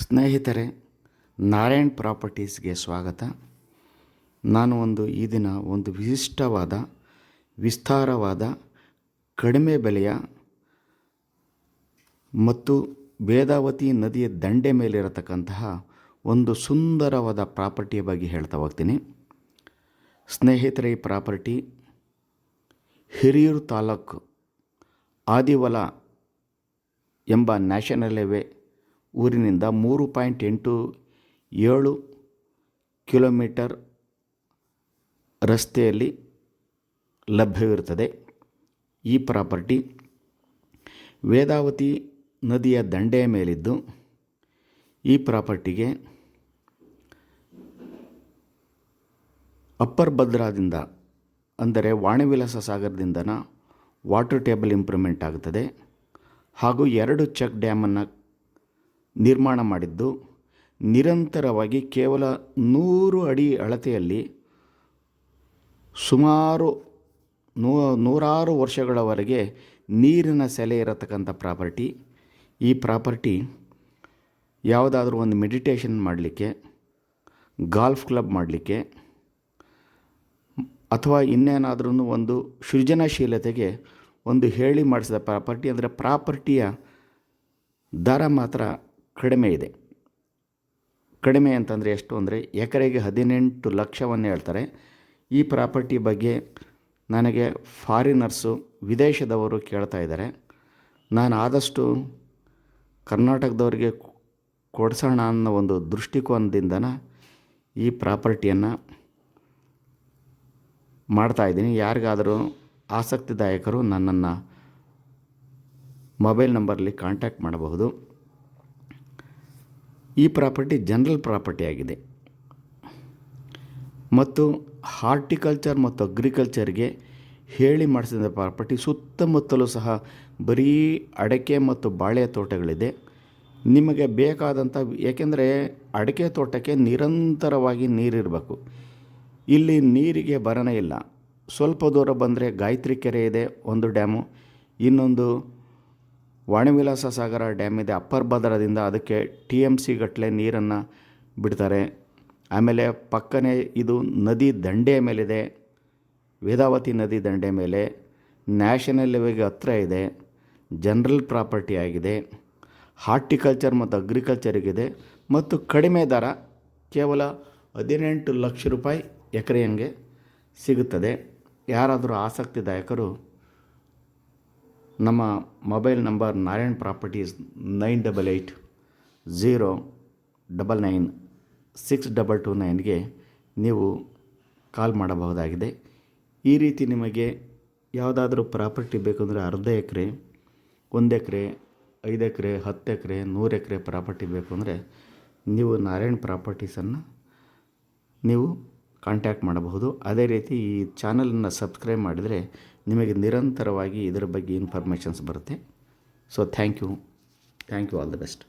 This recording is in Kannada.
ಸ್ನೇಹಿತರೆ, ನಾರಾಯಣ್ ಪ್ರಾಪರ್ಟೀಸ್ಗೆ ಸ್ವಾಗತ. ನಾನು ಈ ದಿನ ಒಂದು ವಿಶಿಷ್ಟವಾದ, ವಿಸ್ತಾರವಾದ, ಕಡಿಮೆ ಬೆಲೆಯ ಮತ್ತು ವೇದಾವತಿ ನದಿಯ ದಂಡೆ ಮೇಲಿರತಕ್ಕಂತಹ ಒಂದು ಸುಂದರವಾದ ಪ್ರಾಪರ್ಟಿಯ ಬಗ್ಗೆ ಹೇಳ್ತಾ ಹೋಗ್ತೀನಿ. ಸ್ನೇಹಿತರೆ, ಈ ಪ್ರಾಪರ್ಟಿ ಹಿರಿಯೂರು ತಾಲೂಕು ಆದಿವಲ ಎಂಬ ನ್ಯಾಷನಲ್ ಹೈವೇ ಊರಿನಿಂದ 3.87 ಕಿಲೋಮೀಟರ್ ರಸ್ತೆಯಲ್ಲಿ ಲಭ್ಯವಿರುತ್ತದೆ. ಈ ಪ್ರಾಪರ್ಟಿ ವೇದಾವತಿ ನದಿಯ ದಂಡೆಯ ಮೇಲಿದ್ದು, ಈ ಪ್ರಾಪರ್ಟಿಗೆ ಅಪ್ಪರ್ ಭದ್ರಾದಿಂದ ಅಂದರೆ ವಾಣಿವಿಲಾಸ ಸಾಗರದಿಂದನ ವಾಟರ್ ಟೇಬಲ್ ಇಂಪ್ರೂವ್ಮೆಂಟ್ ಆಗುತ್ತದೆ ಹಾಗೂ 2 ಚೆಕ್ ಡ್ಯಾಮನ್ನು ನಿರ್ಮಾಣ ಮಾಡಿದ್ದು, ನಿರಂತರವಾಗಿ ಕೇವಲ 100 ಅಡಿ ಅಳತೆಯಲ್ಲಿ ಸುಮಾರು 100 ವರ್ಷಗಳವರೆಗೆ ನೀರಿನ ಸೆಲೆ ಇರತಕ್ಕಂಥ ಪ್ರಾಪರ್ಟಿ. ಈ ಪ್ರಾಪರ್ಟಿ ಯಾವುದಾದ್ರೂ ಒಂದು ಮೆಡಿಟೇಷನ್ ಮಾಡಲಿಕ್ಕೆ, ಗಾಲ್ಫ್ ಕ್ಲಬ್ ಮಾಡಲಿಕ್ಕೆ ಅಥವಾ ಇನ್ನೇನಾದ್ರೂ ಒಂದು ಸೃಜನಶೀಲತೆಗೆ ಒಂದು ಹೇಳಿ ಮಾಡಿಸಿದ ಪ್ರಾಪರ್ಟಿ. ಅಂದರೆ ಪ್ರಾಪರ್ಟಿಯ ದರ ಮಾತ್ರ ಕಡಿಮೆ ಇದೆ. ಕಡಿಮೆ ಅಂತಂದರೆ ಎಷ್ಟು ಅಂದರೆ ಎಕರೆಗೆ 18 ಲಕ್ಷವನ್ನು ಹೇಳ್ತಾರೆ. ಈ ಪ್ರಾಪರ್ಟಿ ಬಗ್ಗೆ ನನಗೆ ಫಾರಿನರ್ಸು, ವಿದೇಶದವರು ಕೇಳ್ತಾ ಇದ್ದಾರೆ. ನಾನು ಆದಷ್ಟು ಕರ್ನಾಟಕದವರಿಗೆ ಕೊಡಿಸೋಣ ಅನ್ನೋ ಒಂದು ದೃಷ್ಟಿಕೋನದಿಂದನ ಈ ಪ್ರಾಪರ್ಟಿಯನ್ನು ಮಾಡ್ತಾಯಿದ್ದೀನಿ. ಯಾರಿಗಾದರೂ ಆಸಕ್ತಿದಾಯಕರು ನನ್ನನ್ನು ಮೊಬೈಲ್ ನಂಬರಲ್ಲಿ ಕಾಂಟ್ಯಾಕ್ಟ್ ಮಾಡಬಹುದು. ಈ ಪ್ರಾಪರ್ಟಿ ಜನರಲ್ ಪ್ರಾಪರ್ಟಿ ಆಗಿದೆ ಮತ್ತು ಹಾರ್ಟಿಕಲ್ಚರ್ ಮತ್ತು ಅಗ್ರಿಕಲ್ಚರ್ಗೆ ಹೇಳಿ ಮಾಡಿಸಿದ ಪ್ರಾಪರ್ಟಿ. ಸುತ್ತಮುತ್ತಲೂ ಸಹ ಬರೀ ಅಡಿಕೆ ಮತ್ತು ಬಾಳೆ ತೋಟಗಳಿದೆ. ನಿಮಗೆ ಬೇಕಾದಂಥ, ಏಕೆಂದರೆ ಅಡಿಕೆ ತೋಟಕ್ಕೆ ನಿರಂತರವಾಗಿ ನೀರಿರಬೇಕು. ಇಲ್ಲಿ ನೀರಿಗೆ ಬರನೇ ಇಲ್ಲ. ಸ್ವಲ್ಪ ದೂರ ಬಂದರೆ ಗಾಯತ್ರಿ ಕೆರೆ ಇದೆ, ಒಂದು ಡ್ಯಾಮು. ಇನ್ನೊಂದು ವಾಣಿವಿಲಾಸ ಸಾಗರ ಡ್ಯಾಮ್ ಇದೆ. ಅಪ್ಪರ್ ಭದ್ರದಿಂದ ಅದಕ್ಕೆ TMC ಗಟ್ಟಲೆ ನೀರನ್ನು ಬಿಡ್ತಾರೆ. ಆಮೇಲೆ ಪಕ್ಕನೇ ಇದು ನದಿ ದಂಡೆಯ ಮೇಲಿದೆ, ವೇದಾವತಿ ನದಿ ದಂಡೆ ಮೇಲೆ, ನ್ಯಾಷನಲ್ ಹೈವೇಗೆ ಹತ್ತಿರ ಇದೆ, ಜನರಲ್ ಪ್ರಾಪರ್ಟಿ ಆಗಿದೆ, ಹಾರ್ಟಿಕಲ್ಚರ್ ಮತ್ತು ಅಗ್ರಿಕಲ್ಚರಿಗಿದೆ ಮತ್ತು ಕಡಿಮೆ ದರ, ಕೇವಲ 18 ಲಕ್ಷ ರೂಪಾಯಿ ಎಕರೆಯಂಗೆ ಸಿಗುತ್ತದೆ. ಯಾರಾದರೂ ಆಸಕ್ತಿದಾಯಕರು ನಮ್ಮ ಮೊಬೈಲ್ ನಂಬರ್ ನಾರಾಯಣ್ ಪ್ರಾಪರ್ಟೀಸ್ 9880999622 ನೀವು ಕಾಲ್ ಮಾಡಬಹುದಾಗಿದೆ. ಈ ರೀತಿ ನಿಮಗೆ ಯಾವುದಾದ್ರೂ ಪ್ರಾಪರ್ಟಿ ಬೇಕಂದರೆ ಅರ್ಧ ಎಕರೆ, 1 ಎಕರೆ, 5 ಎಕರೆ, 10 ಎಕರೆ, 100 ಎಕರೆ ಪ್ರಾಪರ್ಟಿ ಬೇಕು ಅಂದರೆ ನೀವು ನಾರಾಯಣ್ ಪ್ರಾಪರ್ಟೀಸನ್ನು ನೀವು ಕಾಂಟ್ಯಾಕ್ಟ್ ಮಾಡಬಹುದು. ಅದೇ ರೀತಿ ಈ ಚಾನಲನ್ನು ಸಬ್ಸ್ಕ್ರೈಬ್ ಮಾಡಿದರೆ ನಿಮಗೆ ನಿರಂತರವಾಗಿ ಇದರ ಬಗ್ಗೆ ಇನ್ಫಾರ್ಮೇಷನ್ಸ್ ಬರುತ್ತೆ. So thank you all the best.